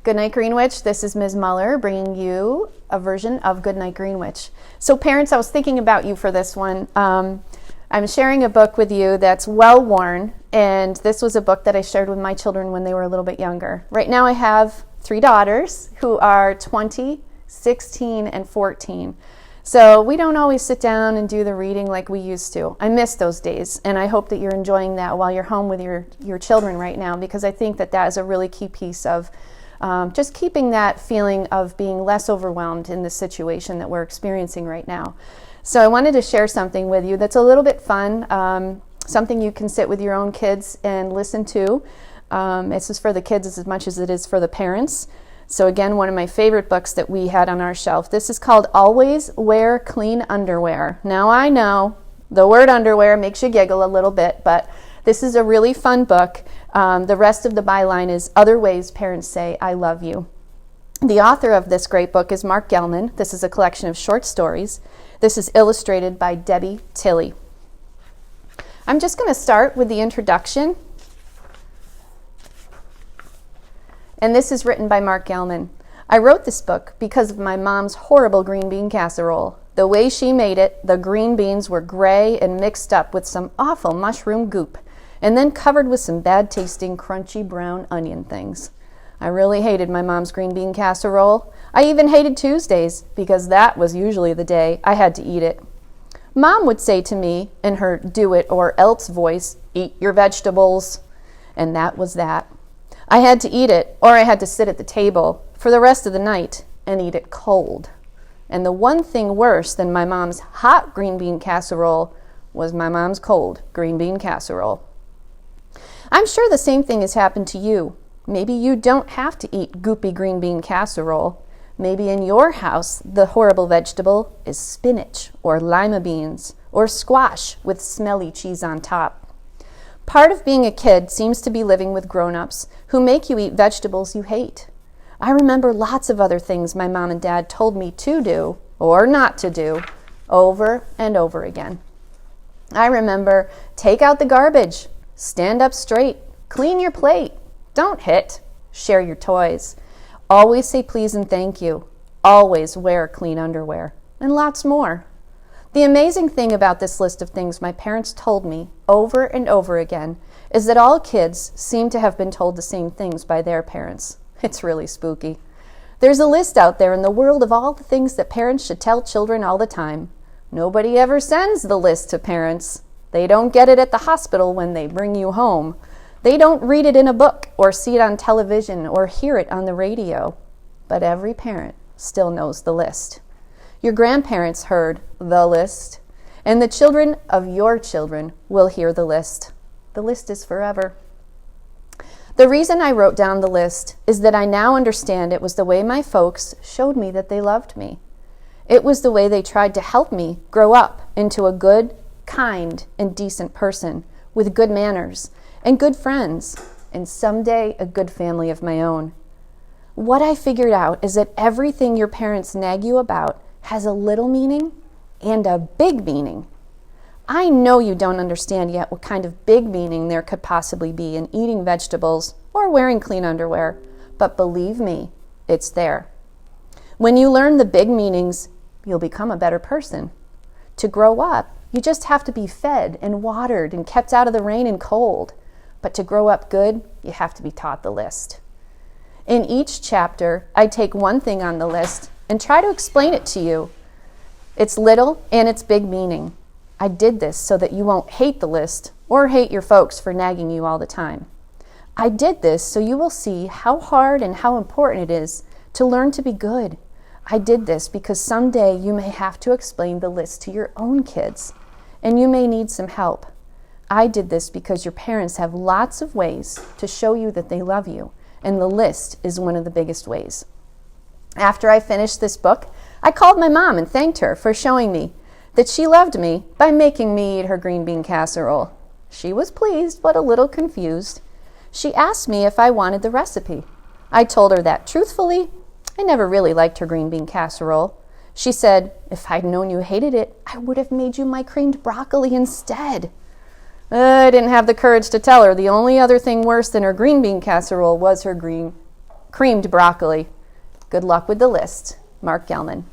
Goodnight Greenwich, this is Ms. Muller bringing you a version of Goodnight Greenwich. So parents, I was thinking about you for this one. I'm sharing a book with you that's well worn, and this was a book that I shared with my children when they were a little bit younger. Right now I have 3 daughters who are 20, 16, and 14. So we don't always sit down and do the reading like we used to. I miss those days, and I hope that you're enjoying that while you're home with your children right now, because I think that that is a really key piece of just keeping that feeling of being less overwhelmed in the situation that we're experiencing right now. So I wanted to share something with you that's a little bit fun, something you can sit with your own kids and listen to. This is for the kids as much as it is for the parents. So again, one of my favorite books that we had on our shelf. This is called Always Wear Clean Underwear. Now I know the word underwear makes you giggle a little bit, but this is a really fun book. The rest of the byline is Other Ways Parents Say I Love You. The author of this great book is Mark Gelman. This is a collection of short stories. This is illustrated by Debbie Tilley. I'm just going to start with the introduction. And this is written by Mark Gelman. I wrote this book because of my mom's horrible green bean casserole. The way she made it, the green beans were gray and mixed up with some awful mushroom goop, and then covered with some bad-tasting, crunchy brown onion things. I really hated my mom's green bean casserole. I even hated Tuesdays, because that was usually the day I had to eat it. Mom would say to me, in her do-it-or-else voice, "Eat your vegetables." And that was that. I had to eat it, or I had to sit at the table for the rest of the night and eat it cold. And the one thing worse than my mom's hot green bean casserole was my mom's cold green bean casserole. I'm sure the same thing has happened to you. Maybe you don't have to eat goopy green bean casserole. Maybe in your house the horrible vegetable is spinach or lima beans or squash with smelly cheese on top. Part of being a kid seems to be living with grown-ups who make you eat vegetables you hate. I remember lots of other things my mom and dad told me to do or not to do over and over again. I remember, take out the garbage, stand up straight, clean your plate, don't hit, share your toys, always say please and thank you, always wear clean underwear, and lots more. The amazing thing about this list of things my parents told me over and over again is that all kids seem to have been told the same things by their parents. It's really spooky. There's a list out there in the world of all the things that parents should tell children all the time. Nobody ever sends the list to parents. They don't get it at the hospital when they bring you home. They don't read it in a book or see it on television or hear it on the radio. But every parent still knows the list. Your grandparents heard the list, and the children of your children will hear the list. The list is forever. The reason I wrote down the list is that I now understand it was the way my folks showed me that they loved me. It was the way they tried to help me grow up into a good, kind, and decent person with good manners and good friends, and someday a good family of my own. What I figured out is that everything your parents nag you about has a little meaning and a big meaning. I know you don't understand yet what kind of big meaning there could possibly be in eating vegetables or wearing clean underwear, but believe me, it's there. When you learn the big meanings, you'll become a better person. To grow up, you just have to be fed and watered and kept out of the rain and cold. But to grow up good, you have to be taught the list. In each chapter, I take one thing on the list and try to explain it to you. It's little and it's big meaning. I did this so that you won't hate the list or hate your folks for nagging you all the time. I did this so you will see how hard and how important it is to learn to be good. I did this because someday you may have to explain the list to your own kids, and you may need some help. I did this because your parents have lots of ways to show you that they love you, and the list is one of the biggest ways. After I finished this book, I called my mom and thanked her for showing me that she loved me by making me eat her green bean casserole. She was pleased, but a little confused. She asked me if I wanted the recipe. I told her that truthfully, I never really liked her green bean casserole. She said, if I'd known you hated it, I would have made you my creamed broccoli instead. I didn't have the courage to tell her the only other thing worse than her green bean casserole was her green Creamed broccoli. Good luck with the list. Mark Gelman.